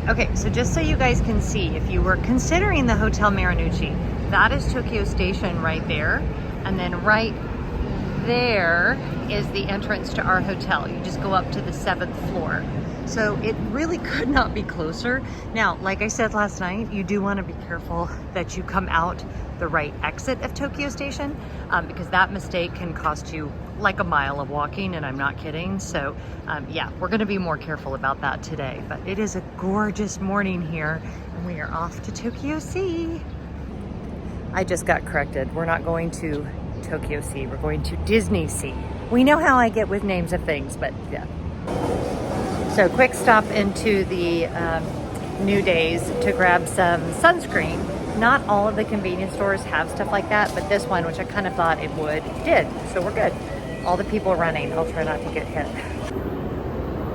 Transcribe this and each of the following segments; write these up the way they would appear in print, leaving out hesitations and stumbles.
Okay, so just so you guys can see, if you were considering the Hotel Marinucci, that is Tokyo Station right there. And then right there is the entrance to our hotel. You just go up to the 7th floor. So it really could not be closer. Now, like I said last night, you do want to be careful that you come out the right exit of Tokyo Station, because that mistake can cost you like a mile of walking, and I'm not kidding. So yeah, we're going to be more careful about that today. But it is a gorgeous morning here, and we are off to Tokyo Sea. I just got corrected. We're not going to Tokyo Sea. We're going to DisneySea. We know how I get with names of things, but yeah. So quick stop into the New Days to grab some sunscreen. Not all of the convenience stores have stuff like that, but this one, which I kind of thought it would, did. So we're good. All the people running. I'll try not to get hit.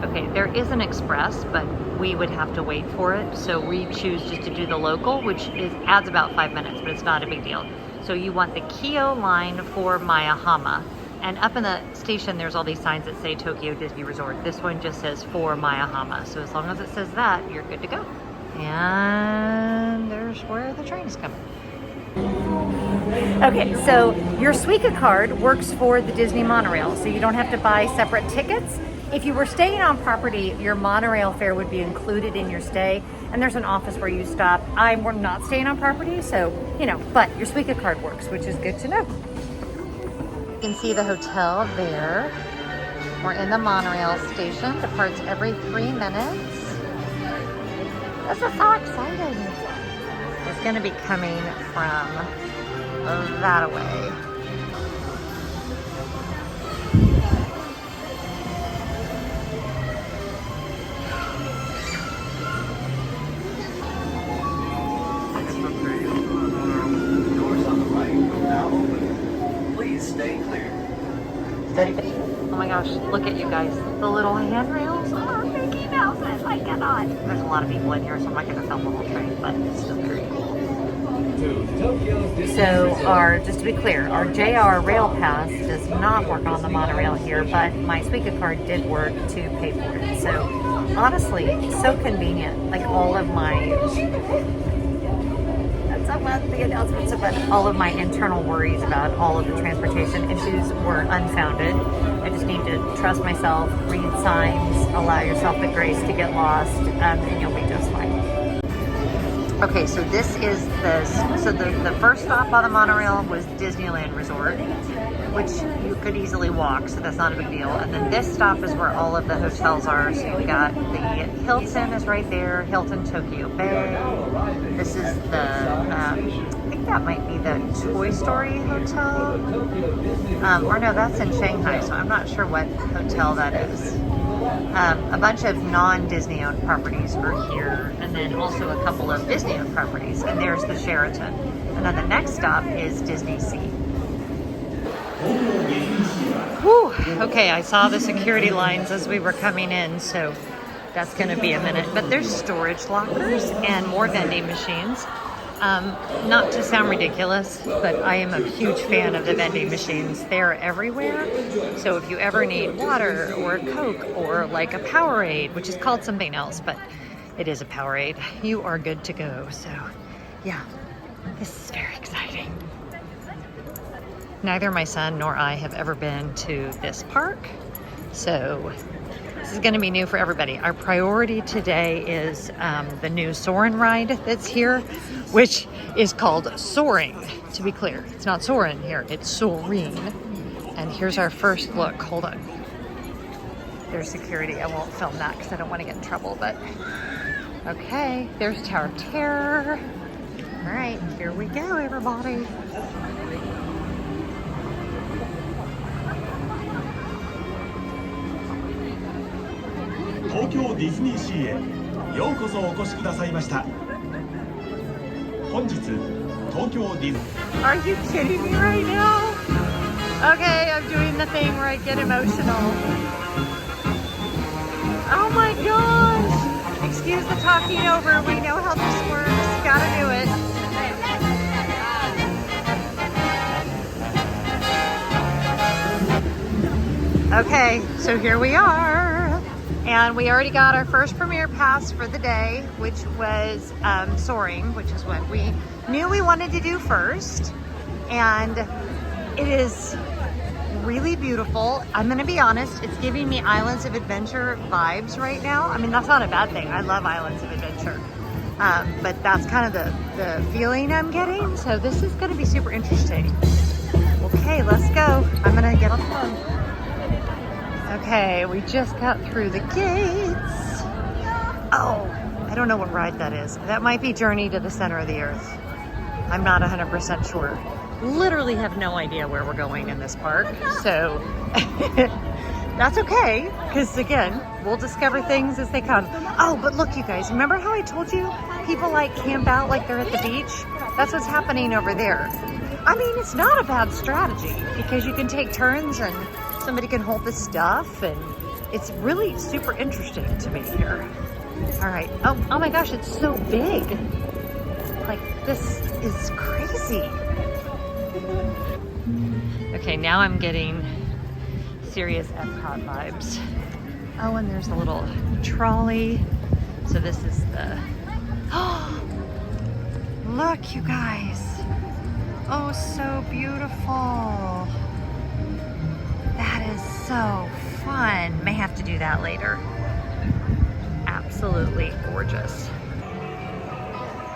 Okay, there is an express, but we would have to wait for it. So we choose just to do the local, which adds about 5 minutes, but it's not a big deal. So you want the Kyo line for Maihama. And up in the station, there's all these signs that say Tokyo Disney Resort. This one just says for Maihama. So as long as it says that, you're good to go. And there's where the train is coming. Okay, so your Suica card works for the Disney monorail, so you don't have to buy separate tickets. If you were staying on property, your monorail fare would be included in your stay, and there's an office where you stop. I'm not staying on property, so, you know, but your Suica card works, which is good to know. You can see the hotel there. We're in the monorail station. Departs every 3 minutes. This is so exciting. It's going to be coming from that away. Doors on the right will now open. Please stay clear. Oh my gosh, look at you guys. The little handrails are Mickey Mouse's. I cannot. There's a lot of people in here, so I'm not going to film the whole train, but it's still very cool. So just to be clear, our JR Rail Pass does not work on the monorail here, but my Suica card did work to pay for it. So honestly, so convenient. Like all of my, the announcements about all of my internal worries about all of the transportation issues were unfounded. I just need to trust myself, read signs, allow yourself the grace to get lost, and you'll be just fine. Okay, so this is the first stop on the monorail was Disneyland Resort, which you could easily walk, so that's not a big deal. And then this stop is where all of the hotels are. So we got the Hilton is right there, Hilton Tokyo Bay. This is the, I think that might be the Toy Story Hotel. Or no, that's in Shanghai, so I'm not sure what hotel that is. A bunch of non-Disney owned properties are here, and then also a couple of Disney owned properties, and there's the Sheraton. And then the next stop is DisneySea. Whew. Okay, I saw the security lines as we were coming in, so that's going to be a minute. But there's storage lockers and more vending machines. Not to sound ridiculous, but I am a huge fan of the vending machines. They're everywhere. So if you ever need water or a Coke or like a Powerade, which is called something else, but it is a Powerade, you are good to go. So yeah, this is very exciting. Neither my son nor I have ever been to this park, so this is going to be new for everybody. Our priority today is the new Soarin ride that's here, which is called Soaring, to be clear. It's not Soarin here, it's Soarin. And here's our first look. Hold on. There's security. I won't film that because I don't want to get in trouble, but okay, there's Tower of Terror. All right, here we go, everybody. Tokyo DisneySea へようこそお越しくださいました。本日東京ディズニー Are you kidding me right now? Okay, I'm doing the thing where I get emotional. Oh my gosh! Excuse the talking over. We know how this works. Gotta do it. Okay, so here we are. And we already got our first premiere pass for the day, which was Soarin, which is what we knew we wanted to do first. And it is really beautiful. I'm gonna be honest, it's giving me Islands of Adventure vibes right now. I mean, that's not a bad thing. I love Islands of Adventure. But that's kind of the feeling I'm getting. So this is gonna be super interesting. Okay, let's go. I'm gonna get on the phone. Okay, we just got through the gates. Oh, I don't know what ride that is. That might be Journey to the Center of the Earth. I'm not 100% sure. Literally have no idea where we're going in this park. So that's okay, because again, we'll discover things as they come. Oh, but look, you guys, remember how I told you people like camp out like they're at the beach? That's what's happening over there. I mean, it's not a bad strategy because you can take turns and somebody can hold the stuff, and it's really super interesting to me here. All right. Oh my gosh, it's so big. Like, this is crazy. Okay, now I'm getting serious Epcot vibes. Oh, and there's a little trolley. So this is the, oh, look, you guys. Oh, so beautiful. That is so fun. May have to do that later. Absolutely gorgeous.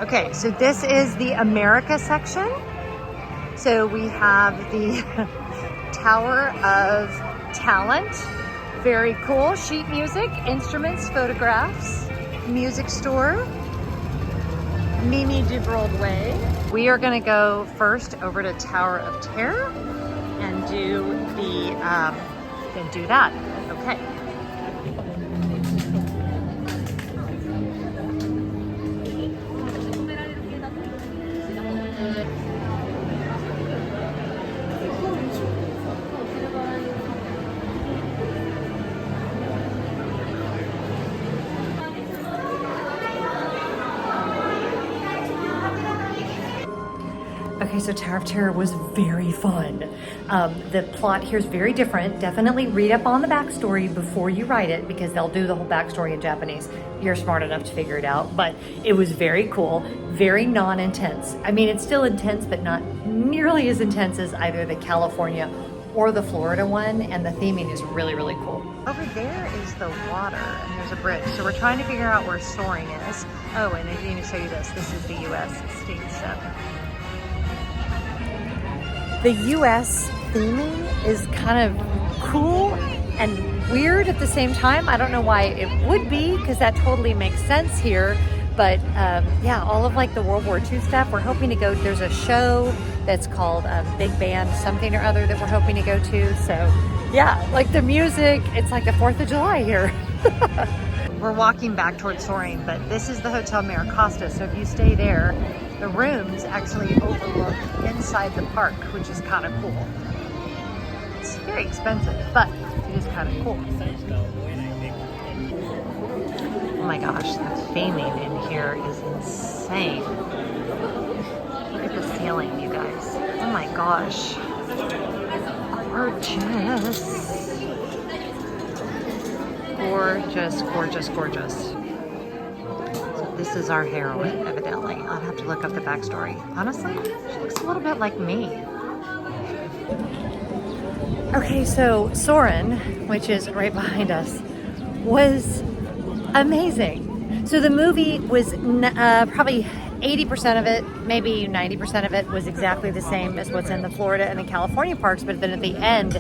Okay, so this is the America section. So we have the Tower of Talent. Very cool. Sheet music, instruments, photographs, music store, Mimi Dubrald Way. We are gonna go first over to Tower of Terror and do the, then do that. Okay. Okay, so Tower of Terror was very fun. The plot here is very different. Definitely read up on the backstory before you write it, because they'll do the whole backstory in Japanese. You're smart enough to figure it out, but it was very cool, very non-intense. I mean, it's still intense, but not nearly as intense as either the California or the Florida one, and the theming is really, really cool. Over there is the water, and there's a bridge. So we're trying to figure out where Soarin is. Oh, and I didn't even show you this. This is the U.S. state step. The U.S. theming is kind of cool and weird at the same time. I don't know why it would be, because that totally makes sense here. But yeah, all of like the World War II stuff, we're hoping to go. There's a show that's called Big Band something or other that we're hoping to go to. So yeah, like the music, it's like the 4th of July here. We're walking back towards Soarin, but this is the Hotel Maricosta. So if you stay there, the rooms actually overlook inside the park, which is kind of cool. It's very expensive, but it is kind of cool. Oh my gosh, the theming in here is insane. Look at the ceiling, you guys. Oh my gosh. Gorgeous. Gorgeous, gorgeous, gorgeous. So this is our heroine, evidently. I'll have to look up the backstory. Honestly, she looks a little bit like me. Okay, so Soarin, which is right behind us, was amazing. So the movie was probably 80% of it, maybe 90% of it was exactly the same as what's in the Florida and the California parks, but then at the end,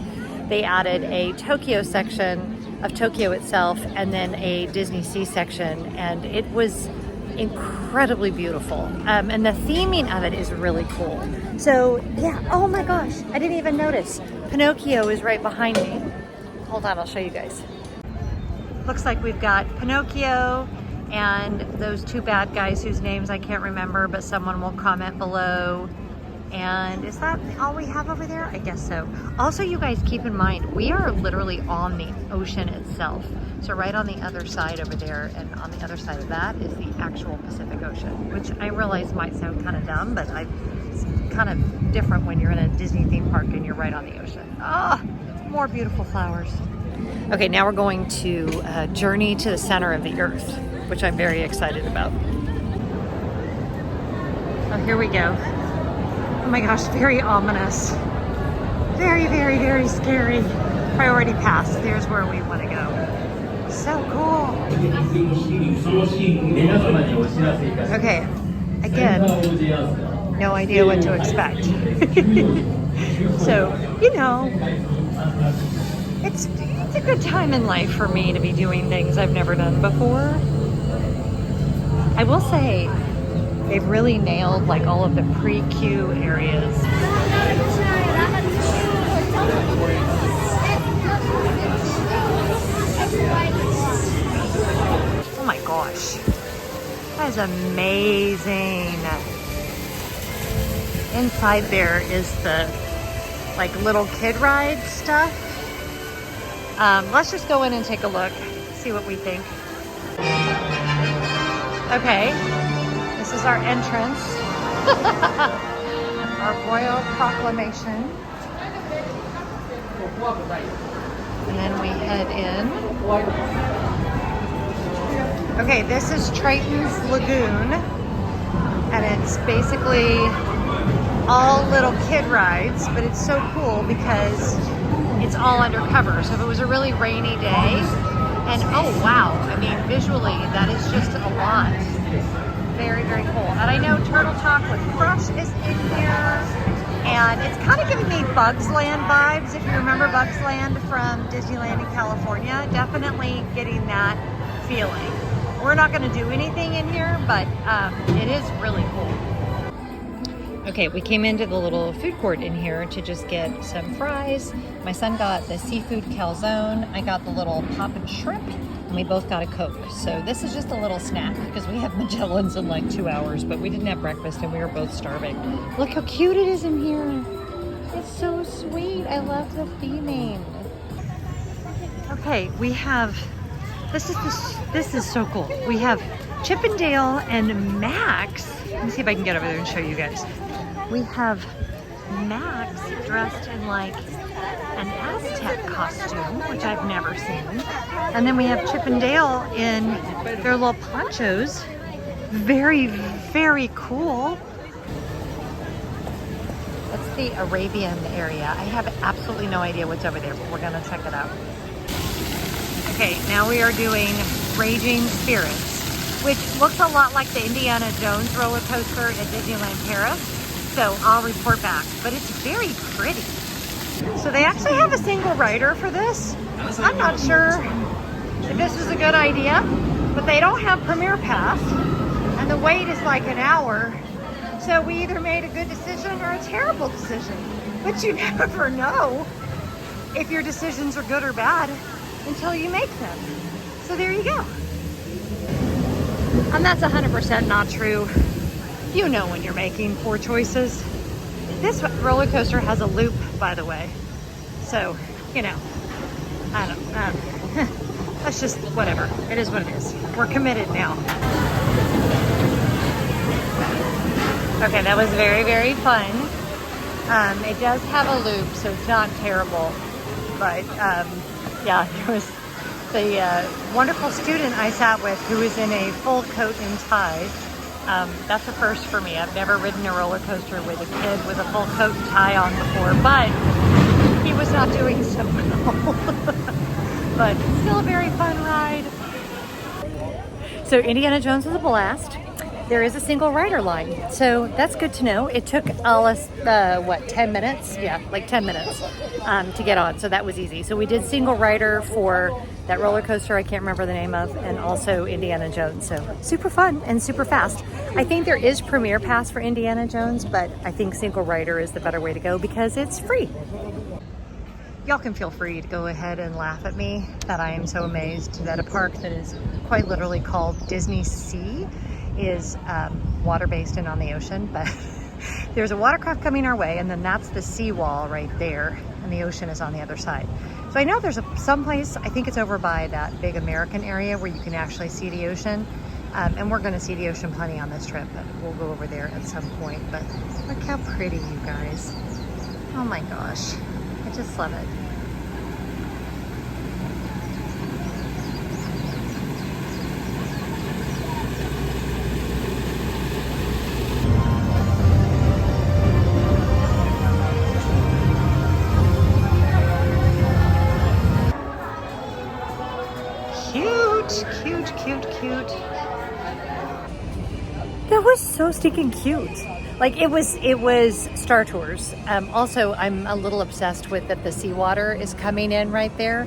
they added a Tokyo section of Tokyo itself and then a DisneySea section, and it was incredibly beautiful. And the theming of it is really cool. So yeah, oh my gosh, I didn't even notice. Pinocchio is right behind me. Hold on, I'll show you guys. Looks like we've got Pinocchio and those two bad guys whose names I can't remember, but someone will comment below. And is that all we have over there? I guess so. Also, you guys keep in mind, we are literally on the ocean itself. So right on the other side over there, and on the other side of that is the actual Pacific Ocean, which I realize might sound kind of dumb, but it's kind of different when you're in a Disney theme park and you're right on the ocean. Ah, more beautiful flowers. Okay, now we're going to journey to the center of the earth, which I'm very excited about. Oh, here we go. Oh my gosh, very ominous. Very, very, very scary. Priority pass, there's where we want to go. So cool. Okay, again, no idea what to expect. So, you know, it's a good time in life for me to be doing things I've never done before. I will say, they've really nailed like all of the pre-queue areas. Oh my gosh, that is amazing. Inside there is the like little kid ride stuff. Let's just go in and take a look, see what we think. Okay, this is our entrance. Our royal proclamation. And then we head in. Okay, this is Triton's Lagoon. And it's basically all little kid rides, but it's so cool because it's all undercover. So if it was a really rainy day, and oh wow, I mean visually that is just a lot. Very, very cool. And I know Turtle Talk with Crush is in here, and it's kind of giving me Bugs Land vibes. If you remember Bugs Land from Disneyland in California, definitely getting that feeling. We're not going to do anything in here, but it is really cool. Okay, we came into the little food court in here to just get some fries. My son got the seafood calzone. I got the little poppin' shrimp, and we both got a Coke. So this is just a little snack because we have Magellans in like 2 hours, but we didn't have breakfast and we were both starving. Look how cute it is in here. It's so sweet. I love the theming. Okay, we have, this is so cool. We have Chip and Dale and Max. Let me see if I can get over there and show you guys. We have Max dressed in like an Aztec costume, which I've never seen. And then we have Chip and Dale in their little ponchos. Very, very cool. That's the Arabian area. I have absolutely no idea what's over there, but we're gonna check it out. Okay, now we are doing Raging Spirits, which looks a lot like the Indiana Jones roller coaster at Disneyland Paris. So I'll report back, but it's very pretty. So they actually have a single rider for this. I'm not sure if this was a good idea, but they don't have Premier Pass, and the wait is like an hour. So we either made a good decision or a terrible decision, but you never know if your decisions are good or bad until you make them. So there you go. And that's 100% not true. You know when you're making poor choices. This roller coaster has a loop, by the way. So, you know, I don't that's just whatever. It is what it is. We're committed now. Okay, that was very, very fun. It does have a loop, so it's not terrible. But yeah, there was the wonderful student I sat with who was in a full coat and tie. That's a first for me. I've never ridden a roller coaster with a kid with a full coat and tie on before, but he was not doing so well. But still a very fun ride. So Indiana Jones was a blast. There is a single rider line, so that's good to know. It took us, 10 minutes? Yeah, like 10 minutes to get on, so that was easy. So we did single rider for that roller coaster I can't remember the name of, and also Indiana Jones. So super fun and super fast. I think there is Premier Pass for Indiana Jones, but I think single rider is the better way to go because it's free. Y'all can feel free to go ahead and laugh at me that I am so amazed that a park that is quite literally called DisneySea is water-based and on the ocean, but there's a watercraft coming our way, and then that's the seawall right there, and the ocean is on the other side. So I know there's someplace, I think it's over by that big American area where you can actually see the ocean, and we're going to see the ocean plenty on this trip, but we'll go over there at some point. But look how pretty, you guys. Oh my gosh, I just love it. cute. That was so stinking cute. Like it was Star Tours. Also, I'm a little obsessed with that the seawater is coming in right there.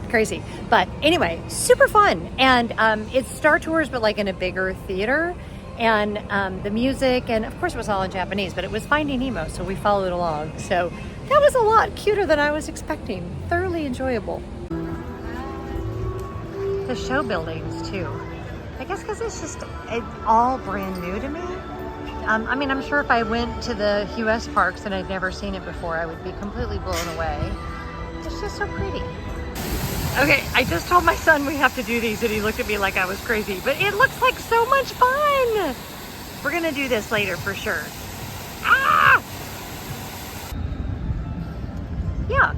Crazy. But anyway, super fun. And it's Star Tours, but like in a bigger theater. And the music, and of course it was all in Japanese, but it was Finding Nemo, so we followed along. So that was a lot cuter than I was expecting. Thoroughly enjoyable. The show buildings too. I guess because it's all brand new to me. I mean, I'm sure if I went to the US parks and I'd never seen it before, I would be completely blown away. It's just so pretty. Okay, I just told my son we have to do these and he looked at me like I was crazy, but it looks like so much fun. We're gonna do this later for sure. Ah! Yeah.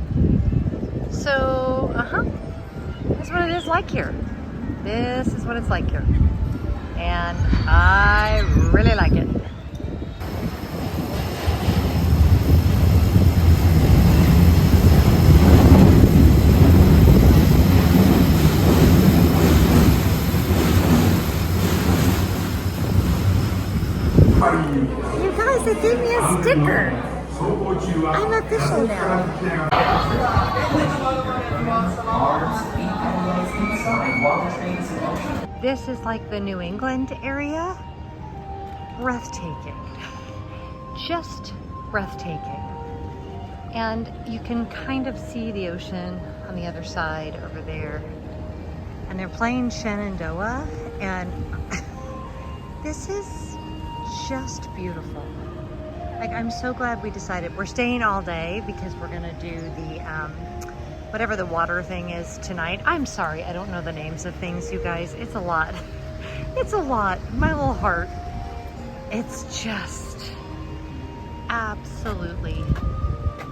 So, this is what it is like here. This is what it's like here. And I really like it. You guys, they gave me a sticker. I'm official now. This is like the New England area. Breathtaking. Just breathtaking. And you can kind of see the ocean on the other side over there. And they're playing Shenandoah, and this is just beautiful. Like, I'm so glad we decided we're staying all day because we're gonna do the whatever the water thing is tonight. I'm sorry, I don't know the names of things, you guys. It's a lot. It's a lot. My little heart. It's just absolutely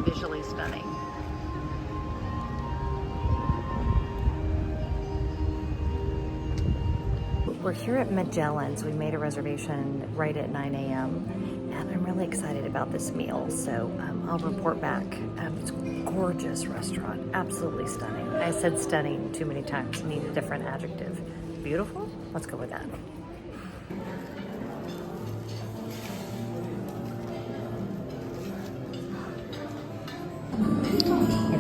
visually stunning. We're here at Magellan's. We made a reservation right at 9 a.m. and I'm really excited about this meal, so I'll report back. It's a gorgeous restaurant, absolutely stunning. I said stunning too many times, need a different adjective. Beautiful? Let's go with that.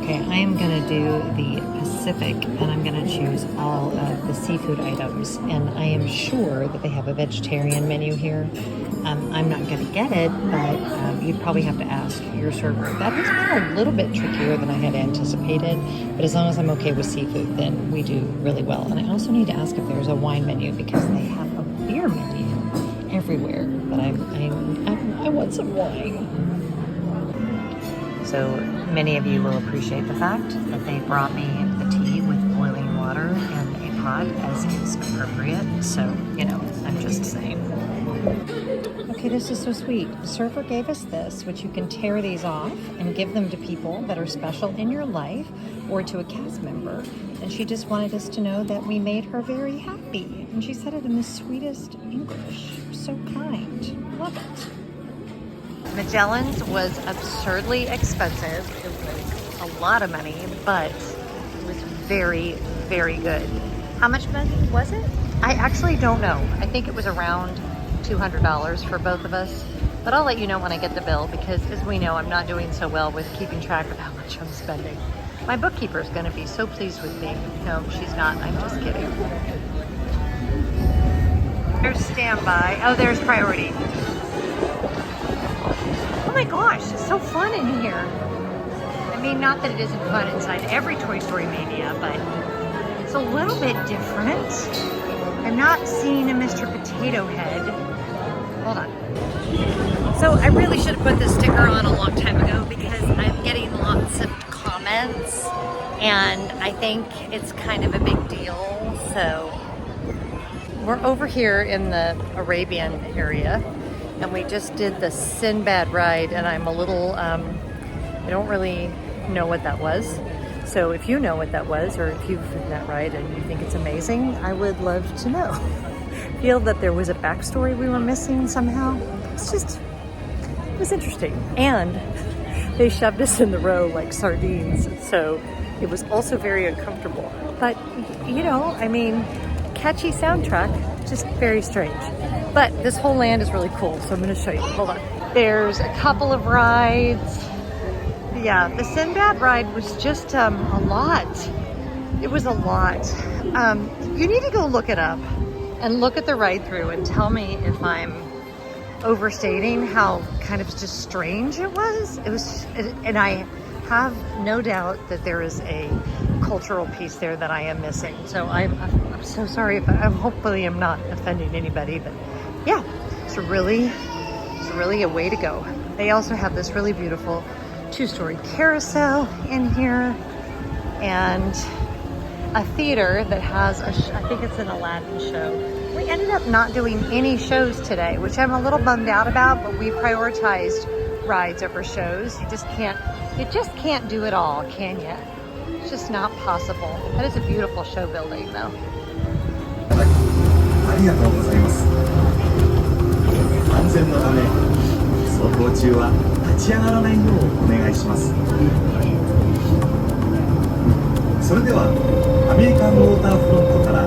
Okay, I am gonna do the Pacific and I'm gonna choose all of the seafood items, and I am sure that they have a vegetarian menu here. I'm not gonna get it, but you'd probably have to ask your server. That has been a little bit trickier than I had anticipated, but as long as I'm okay with seafood, then we do really well. And I also need to ask if there's a wine menu because they have a beer menu everywhere, but I want some wine. So many of you will appreciate the fact that they brought me the tea with boiling water and a pot as is appropriate. So, you know, I'm just saying. Okay, this is so sweet. The server gave us this, which you can tear these off and give them to people that are special in your life or to a cast member. And she just wanted us to know that we made her very happy. And she said it in the sweetest English. So kind. Love it. Magellan's was absurdly expensive. It was a lot of money, but it was very, very good. How much money was it? I actually don't know. I think it was around $200 for both of us, but I'll let you know when I get the bill because, as we know, I'm not doing so well with keeping track of how much I'm spending. My bookkeeper's going to be so pleased with me. No, she's not. I'm just kidding. There's standby. Oh, there's priority. Oh my gosh, it's so fun in here. I mean, not that it isn't fun inside every Toy Story Mania, but it's a little bit different. I'm not seeing a Mr. Potato Head. Hold on. So I really should have put this sticker on a long time ago because I'm getting lots of comments and I think it's kind of a big deal. So we're over here in the Arabian area. And we just did the Sinbad ride, and I'm a little, I don't really know what that was. So if you know what that was, or if you've ridden that ride and you think it's amazing, I would love to know. Feel that there was a backstory we were missing somehow. It was interesting. And they shoved us in the row like sardines, so it was also very uncomfortable. But, you know, I mean, catchy soundtrack. just very strange. But this whole land is really cool, so I'm gonna show you. Hold on. There's a couple of rides. Yeah, the Sinbad ride was just a lot. It was a lot. You need to go look it up and look at the ride through and tell me if I'm overstating how kind of just strange it was. And I have no doubt that there is a cultural piece there that I am missing. So I'm so sorry if hopefully I'm not offending anybody, but yeah, it's really a way to go. They also have this really beautiful 2-story carousel in here and a theater that has I think it's an Aladdin show. We ended up not doing any shows today, which I'm a little bummed out about, but we prioritized rides over shows. You just can't do it all, can you? It's just not possible. That is a beautiful show building though. ありがとうございます。安全のため走行中は立ち上がらないようお願いします。それではアメリカンウォーターフロントから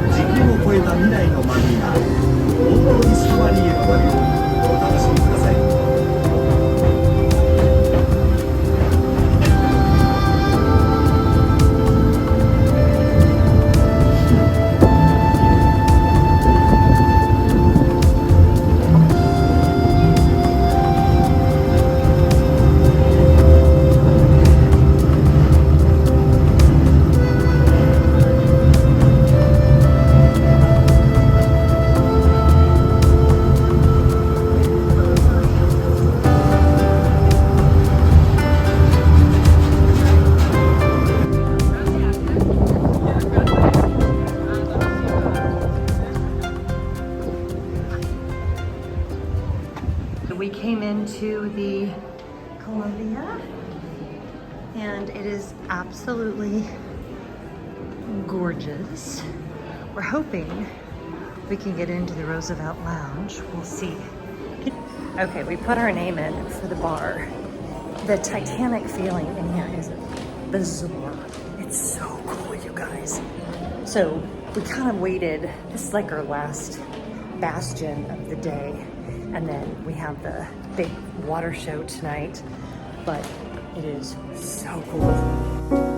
時空を超えた未来のマリーナ東京ディスカバリーへの旅をお楽しみください。We came into the Columbia and it is absolutely gorgeous. We're hoping we can get into the Roosevelt Lounge. We'll see. Okay, we put our name in for the bar. The Titanic feeling in here is bizarre. It's so cool, you guys. So we kind of waited. This is like our last bastion of the day. And then we have the big water show tonight, but it is so cool.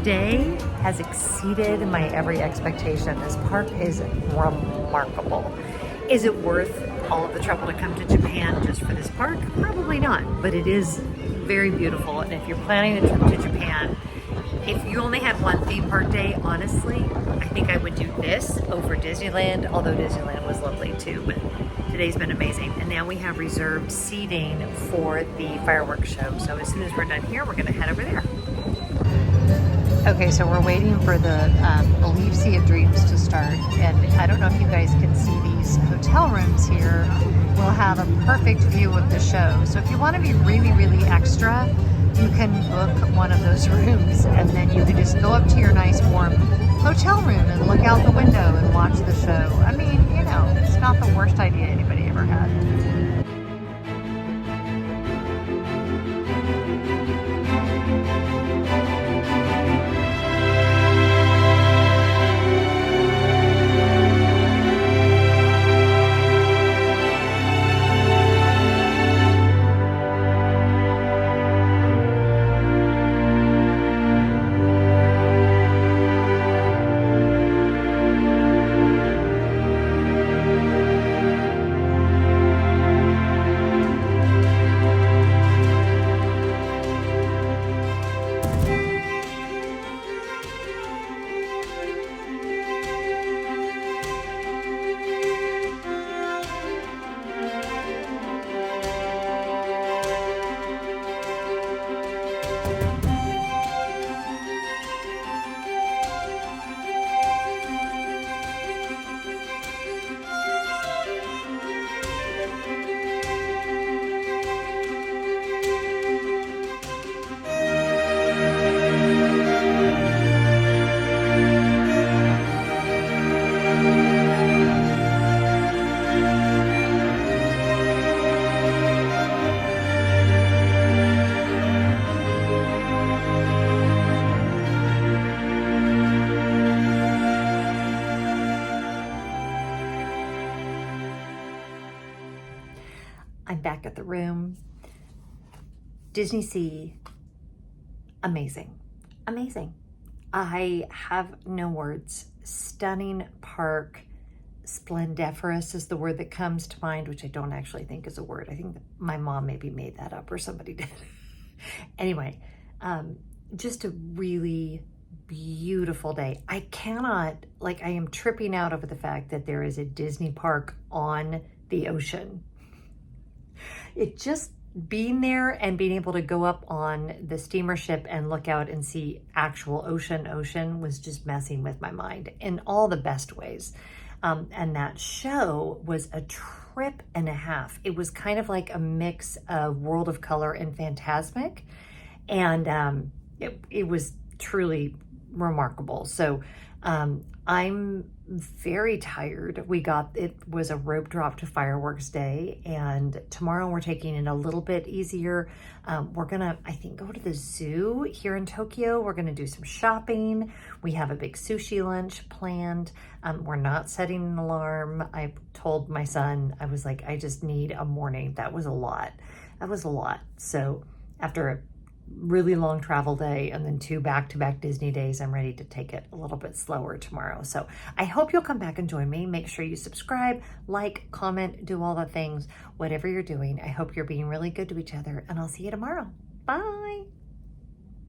Day has exceeded my every expectation. This park is remarkable. Is it worth all of the trouble to come to Japan just for this park? Probably not, but it is very beautiful. And if you're planning a trip to Japan, if you only had one theme park day, honestly, I think I would do this over Disneyland, although Disneyland was lovely too, but today's been amazing. And now we have reserved seating for the fireworks show. So as soon as we're done here, we're gonna head over there. Okay, so we're waiting for the Believe Sea of Dreams to start, and I don't know if you guys can see these hotel rooms here. We'll have a perfect view of the show. So if you want to be really, really extra, you can book one of those rooms, and then you can just go up to your nice warm hotel room and look out the window and watch the show. I mean, you know, it's not the worst idea anybody ever had. I'm back at the room. DisneySea, amazing, amazing. I have no words. Stunning park. Splendiferous is the word that comes to mind, which I don't actually think is a word. I think that my mom maybe made that up or somebody did. Anyway, just a really beautiful day. I am tripping out over the fact that there is a Disney park on the ocean. It just being there and being able to go up on the steamer ship and look out and see actual ocean was just messing with my mind in all the best ways. And that show was a trip and a half. It was kind of like a mix of World of Color and Fantasmic. And it was truly remarkable. So I'm very tired. It was a rope drop to fireworks day, and tomorrow we're taking it a little bit easier. We're gonna, I think, go to the zoo here in Tokyo. We're gonna do some shopping. We have a big sushi lunch planned. We're not setting an alarm. I told my son, I was like, I just need a morning. That was a lot. So after a really long travel day and then 2 back-to-back Disney days, I'm ready to take it a little bit slower tomorrow. So I hope you'll come back and join me. Make sure you subscribe, like, comment, do all the things, whatever you're doing. I hope you're being really good to each other, and I'll see you tomorrow. Bye.